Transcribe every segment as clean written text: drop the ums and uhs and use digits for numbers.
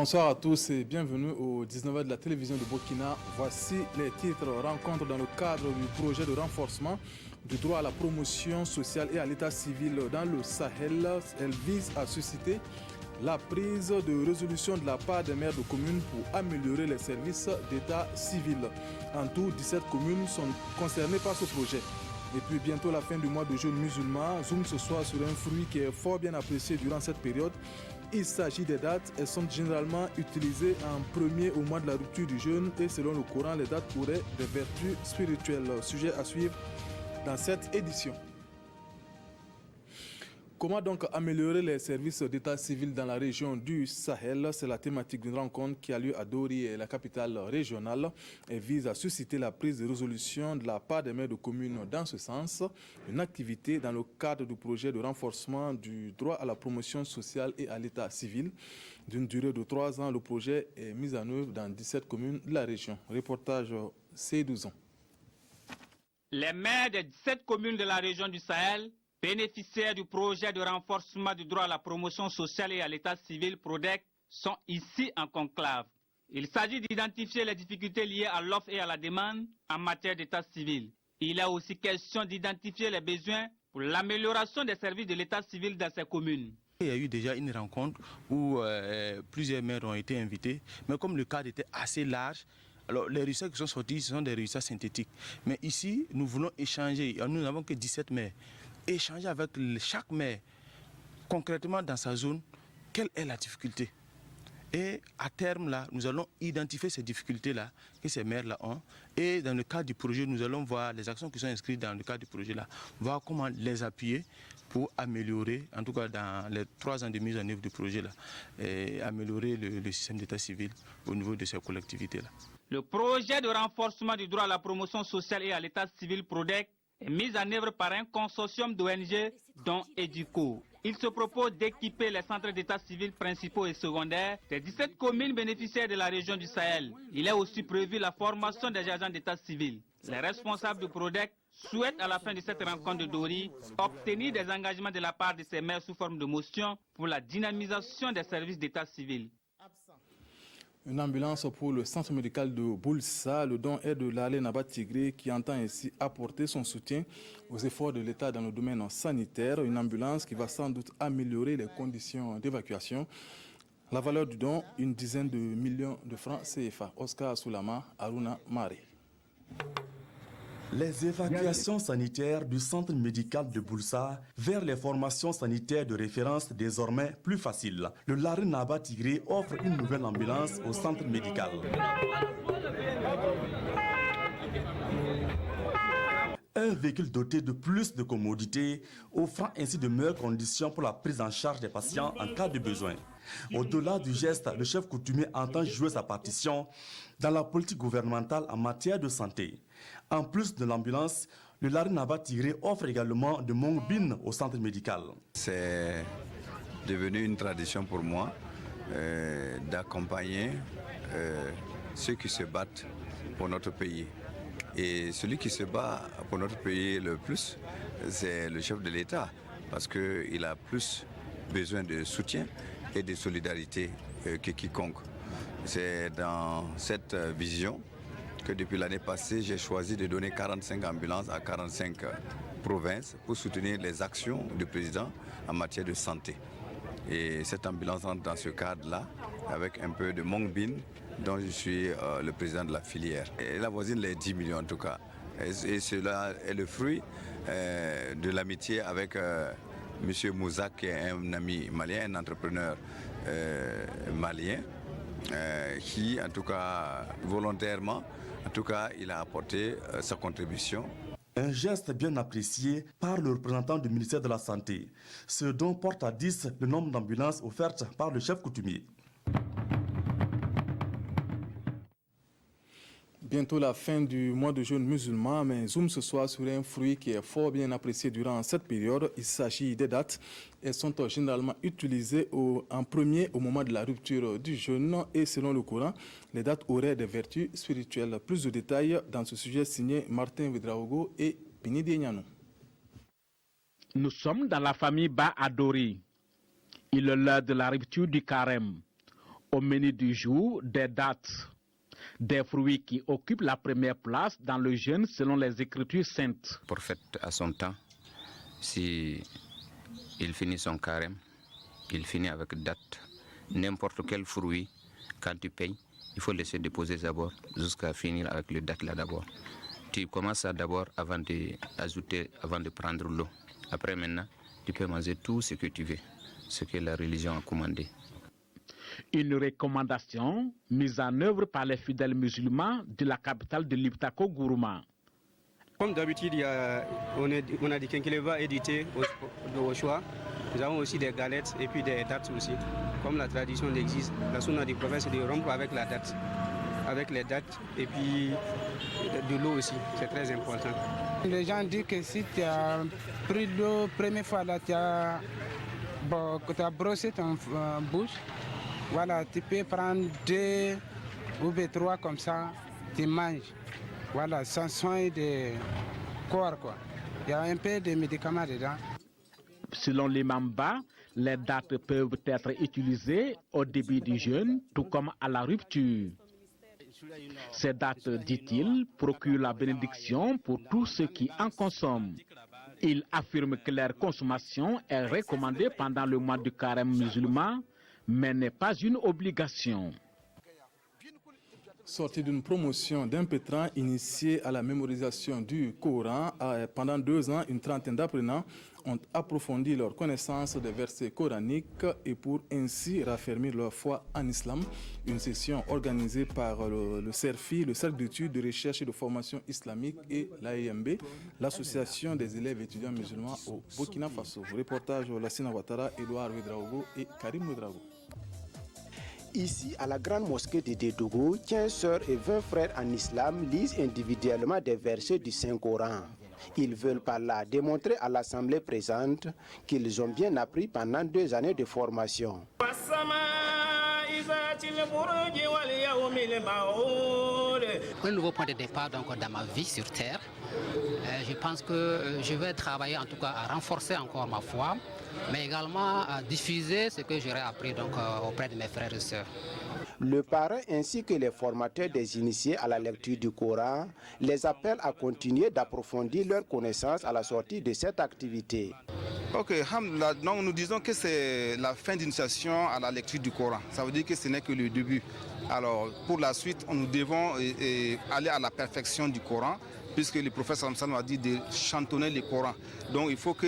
Bonsoir à tous et bienvenue au 19h de la télévision de Burkina. Voici les titres. Rencontre dans le cadre du projet de renforcement du droit à la promotion sociale et à l'état civil dans le Sahel. Elle vise à susciter la prise de résolution de la part des maires de communes pour améliorer les services d'état civil. En tout, 17 communes sont concernées par ce projet. Et puis bientôt la fin du mois de jeûne musulman. Zoom ce soir sur un fruit qui est fort bien apprécié durant cette période. Il s'agit des dates. Elles sont généralement utilisées en premier au mois de la rupture du jeûne et selon le Coran, les dates auraient des vertus spirituelles. Sujet à suivre dans cette édition. Comment donc améliorer les services d'état civil dans la région du Sahel? C'est la thématique d'une rencontre qui a lieu à Dori, la capitale régionale, et vise à susciter la prise de résolution de la part des maires de communes dans ce sens. Une activité dans le cadre du projet de renforcement du droit à la promotion sociale et à l'état civil. D'une durée de 3 ans, le projet est mis en œuvre dans 17 communes de la région. Reportage C12 ans. Les maires des 17 communes de la région du Sahel, bénéficiaires du projet de renforcement du droit à la promotion sociale et à l'état civil PRODEC, sont ici en conclave. Il s'agit d'identifier les difficultés liées à l'offre et à la demande en matière d'état civil. Il est aussi question d'identifier les besoins pour l'amélioration des services de l'état civil dans ces communes. Il y a eu déjà une rencontre où plusieurs maires ont été invités, mais comme le cadre était assez large, alors les résultats qui sont sortis, ce sont des résultats synthétiques. Mais ici, nous voulons échanger, nous n'avons que 17 maires. Échanger avec chaque maire, concrètement dans sa zone, quelle est la difficulté. Et à terme, là, nous allons identifier ces difficultés-là que ces maires-là ont. Et dans le cadre du projet, nous allons voir les actions qui sont inscrites dans le cadre du projet-là, voir comment les appuyer pour améliorer, en tout cas dans les 3 ans de mise en œuvre du projet-là, et améliorer le système d'état civil au niveau de ces collectivités-là. Le projet de renforcement du droit à la promotion sociale et à l'état civil PRODEC est mise en œuvre par un consortium d'ONG dont EDUCO. Il se propose d'équiper les centres d'état civil principaux et secondaires des 17 communes bénéficiaires de la région du Sahel. Il est aussi prévu la formation des agents d'état civil. Les responsables du PRODEC souhaitent à la fin de cette rencontre de Dori obtenir des engagements de la part de ces maires sous forme de motion pour la dynamisation des services d'état civil. Une ambulance pour le centre médical de Boulsa. Le don est de l'Alé Nabat Tigré qui entend ainsi apporter son soutien aux efforts de l'État dans le domaine sanitaire. Une ambulance qui va sans doute améliorer les conditions d'évacuation. La valeur du don, une dizaine de millions de francs CFA. Oscar Soulama, Aruna Mare. Les évacuations sanitaires du centre médical de Boulsa vers les formations sanitaires de référence désormais plus faciles. Le Laré Nabat Tigré offre une nouvelle ambulance au centre médical. Un véhicule doté de plus de commodités, offrant ainsi de meilleures conditions pour la prise en charge des patients en cas de besoin. Au-delà du geste, le chef coutumier entend jouer sa partition dans la politique gouvernementale en matière de santé. En plus de l'ambulance, le Laré Nabat Tigré offre également de mongbines au centre médical. C'est devenu une tradition pour moi d'accompagner ceux qui se battent pour notre pays. Et celui qui se bat pour notre pays le plus, c'est le chef de l'État, parce qu'il a plus besoin de soutien et de solidarité que quiconque. C'est dans cette vision que depuis l'année passée, j'ai choisi de donner 45 ambulances à 45 provinces pour soutenir les actions du président en matière de santé. Et cette ambulance entre dans ce cadre-là, avec un peu de mongbine, dont je suis le président de la filière. Et la voisine les 10 millions en tout cas. Et cela est le fruit de l'amitié avec M. Mouzak, qui est un ami malien, un entrepreneur malien, qui en tout cas volontairement, en tout cas il a apporté sa contribution. Un geste bien apprécié par le représentant du ministère de la Santé. Ce don porte à 10 le nombre d'ambulances offertes par le chef coutumier. Bientôt la fin du mois de jeûne musulman, mais zoom ce soir sur un fruit qui est fort bien apprécié durant cette période. Il s'agit des dattes. Elles sont généralement utilisées en premier au moment de la rupture du jeûne et selon le Coran, les dattes auraient des vertus spirituelles. Plus de détails dans ce sujet signé Martin Vidraogo et Pinidi Nyano. Nous sommes dans la famille Ba Adori. Il est l'heure de la rupture du carême. Au menu du jour, des dates, des fruits qui occupent la première place dans le jeûne selon les Écritures saintes. Le prophète à son temps, si il finit son carême, il finit avec date. N'importe quel fruit, quand tu payes, il faut laisser déposer d'abord jusqu'à finir avec le date là d'abord. Tu commences ça d'abord avant d'ajouter, avant de prendre l'eau. Après maintenant, tu peux manger tout ce que tu veux, ce que la religion a commandé. Une recommandation mise en œuvre par les fidèles musulmans de la capitale de l'Iptako Gourma. Comme d'habitude, on a des quinquelevas édités au choix. Nous avons aussi des galettes et puis des dates aussi. Comme la tradition l'exige, la sunna du prophète c'est de rompre avec la date. Avec les dates et puis de l'eau aussi, c'est très important. Les gens disent que si tu as pris l'eau première fois, là, tu as brossé ton bouche, voilà, tu peux prendre 2 ou 3 comme ça, tu manges. Voilà, sans soin de corps, quoi. Il y a un peu de médicaments dedans. Selon l'imam Ba, les dates peuvent être utilisées au début du jeûne, tout comme à la rupture. Ces dates, dit-il, procurent la bénédiction pour tous ceux qui en consomment. Il affirme que leur consommation est recommandée pendant le mois du carême musulman, mais n'est pas une obligation. Sorti d'une promotion d'un pétrin initié à la mémorisation du Coran, pendant 2 ans, une trentaine d'apprenants ont approfondi leur connaissance des versets coraniques et pour ainsi raffermir leur foi en islam. Une session organisée par le CERFI, le Cercle d'études, de recherche et de formation islamique et l'AEMB, l'association des élèves étudiants musulmans au Burkina Faso. Reportage Lassina Ouattara, Edouard Ouedraogo et Karim Ouedraogo. Ici, à la grande mosquée de Dédougou, 15 sœurs et 20 frères en islam lisent individuellement des versets du Saint-Coran. Ils veulent par là démontrer à l'assemblée présente qu'ils ont bien appris pendant 2 années de formation. Un nouveau point de départ donc, dans ma vie sur Terre. Je pense que je vais travailler en tout cas à renforcer encore ma foi, mais également à diffuser ce que j'aurais appris donc, auprès de mes frères et sœurs. Le parrain ainsi que les formateurs des initiés à la lecture du Coran les appellent à continuer d'approfondir leurs connaissances à la sortie de cette activité. Ok, alhamdoulilah, donc nous disons que c'est la fin d'initiation à la lecture du Coran. Ça veut dire que ce n'est que le début. Alors pour la suite, nous devons aller à la perfection du Coran, puisque le prophète sallam a dit de chantonner le Coran. Donc il faut que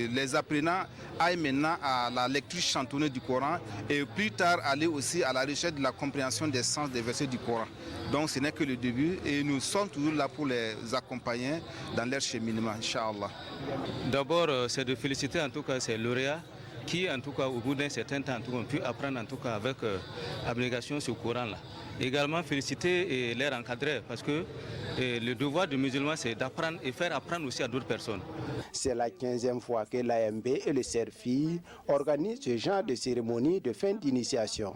les apprenants aillent maintenant à la lecture chantonnée du Coran et plus tard aller aussi à la recherche de la compréhension des sens des versets du Coran. Donc ce n'est que le début et nous sommes toujours là pour les accompagner dans leur cheminement, Inch'Allah. D'abord, c'est de féliciter en tout cas ces lauréats qui, en tout cas, au bout d'un certain temps, ont pu apprendre en tout cas avec abnégation ce Coran-là. Également féliciter les encadreurs parce que le devoir du musulman c'est d'apprendre et faire apprendre aussi à d'autres personnes. C'est la 15e fois que l'AMB et le CERFI organisent ce genre de cérémonie de fin d'initiation.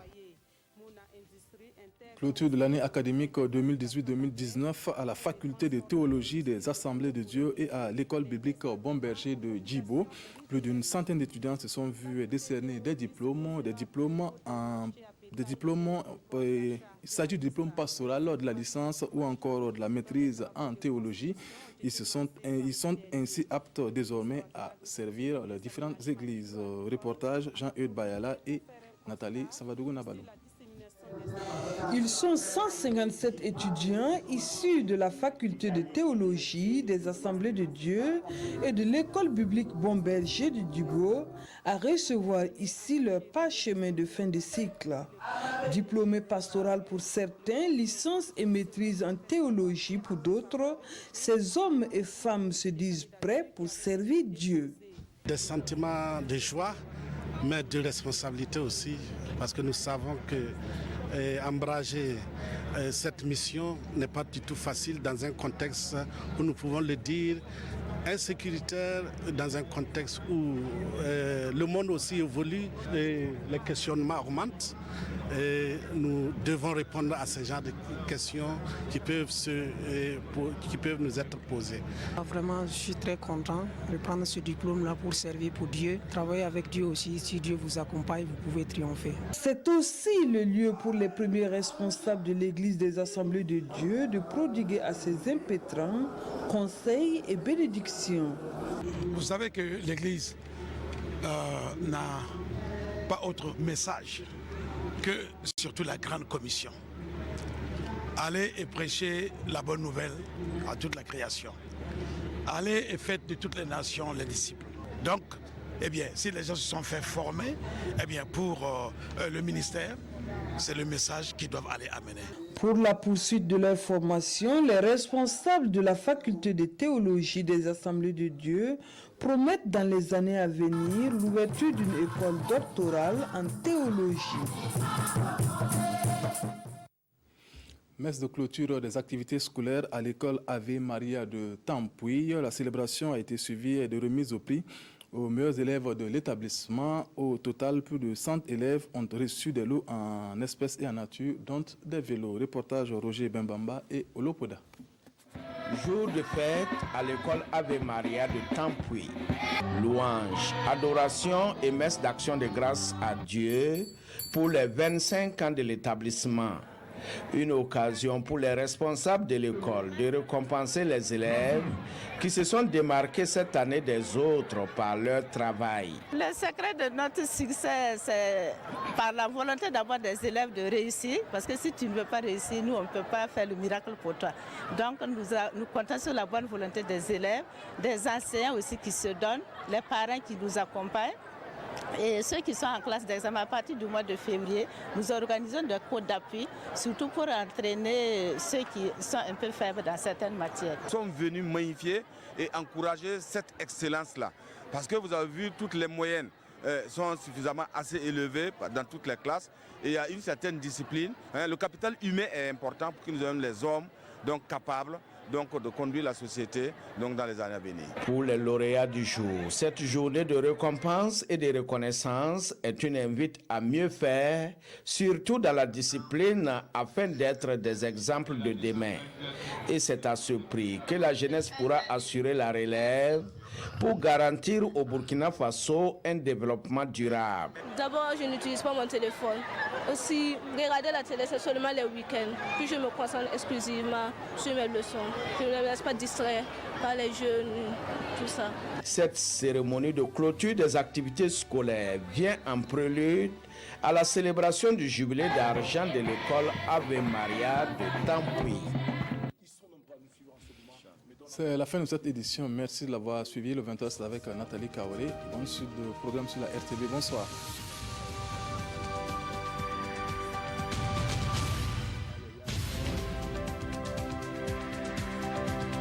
Clôture de l'année académique 2018-2019 à la faculté de théologie des Assemblées de Dieu et à l'école biblique Bon-Berger de Djibo. Plus d'une centaine d'étudiants se sont vus décerner des diplômes. Il s'agit de diplômes pastoraux, de la licence ou encore de la maîtrise en théologie. Ils sont ainsi aptes désormais à servir les différentes églises. Reportage Jean-Eudes Bayala et Nathalie Savadougou-Nabalou. Ils sont 157 étudiants issus de la faculté de théologie des Assemblées de Dieu et de l'école biblique Bon-Berger de Djibo à recevoir ici leur parchemin de fin de cycle. Diplômé pastoral pour certains, licence et maîtrise en théologie pour d'autres, ces hommes et femmes se disent prêts pour servir Dieu. Des sentiments de joie, mais de responsabilité aussi, parce que nous savons que embrager cette mission n'est pas du tout facile dans un contexte où nous pouvons le dire insécuritaire, dans un contexte où le monde aussi évolue et les questionnements augmentent. et nous devons répondre à ce genre de questions qui peuvent nous être posées. Vraiment, je suis très content de prendre ce diplôme-là pour servir pour Dieu. Travailler avec Dieu aussi, si Dieu vous accompagne, vous pouvez triompher. C'est aussi le lieu pour les premiers responsables de l'Église des Assemblées de Dieu de prodiguer à ses impétrants conseils et bénédictions. Vous savez que l'Église n'a pas autre message que surtout la grande commission. Allez et prêchez la bonne nouvelle à toute la création. Allez et faites de toutes les nations les disciples. Donc, eh bien, si les gens se sont fait former, eh bien, pour le ministère, c'est le message qu'ils doivent aller amener. Pour la poursuite de leur formation, les responsables de la faculté de théologie des Assemblées de Dieu promettent dans les années à venir l'ouverture d'une école doctorale en théologie. Messe de clôture des activités scolaires à l'école Ave Maria de Tampuy. La célébration a été suivie de remises au prix aux meilleurs élèves de l'établissement. Au total, plus de 100 élèves ont reçu des lots en espèces et en nature, dont des vélos. Reportage Roger Bembamba et Olopoda. Jour de fête à l'école Ave Maria de Tampuy. Louange, adoration et messe d'action de grâce à Dieu pour les 25 ans de l'établissement. Une occasion pour les responsables de l'école de récompenser les élèves qui se sont démarqués cette année des autres par leur travail. Le secret de notre succès, c'est par la volonté d'abord des élèves de réussir, parce que si tu ne veux pas réussir, nous, on ne peut pas faire le miracle pour toi. Donc, nous comptons sur la bonne volonté des élèves, des enseignants aussi qui se donnent, les parents qui nous accompagnent. Et ceux qui sont en classe d'examen, à partir du mois de février, nous organisons des cours d'appui, surtout pour entraîner ceux qui sont un peu faibles dans certaines matières. Nous sommes venus magnifier et encourager cette excellence-là. Parce que vous avez vu, toutes les moyennes sont suffisamment assez élevées dans toutes les classes. Et il y a une certaine discipline. Le capital humain est important pour que nous ayons les hommes donc, capables de conduire la société dans les années à venir. Pour les lauréats du jour, cette journée de récompense et de reconnaissance est une invite à mieux faire, surtout dans la discipline, afin d'être des exemples de demain. Et c'est à ce prix que la jeunesse pourra assurer la relève pour garantir au Burkina Faso un développement durable. D'abord, je n'utilise pas mon téléphone. Aussi, regarder la télé, c'est seulement les week-ends. Puis je me concentre exclusivement sur mes leçons. Je ne me laisse pas distraire par les jeunes, tout ça. Cette cérémonie de clôture des activités scolaires vient en prélude à la célébration du jubilé d'argent de l'école Ave Maria de Tampuy. C'est la fin de cette édition. Merci de l'avoir suivi. Le 20h, c'est avec Nathalie Kaoré. Bonne suite de programme sur la RTB. Bonsoir.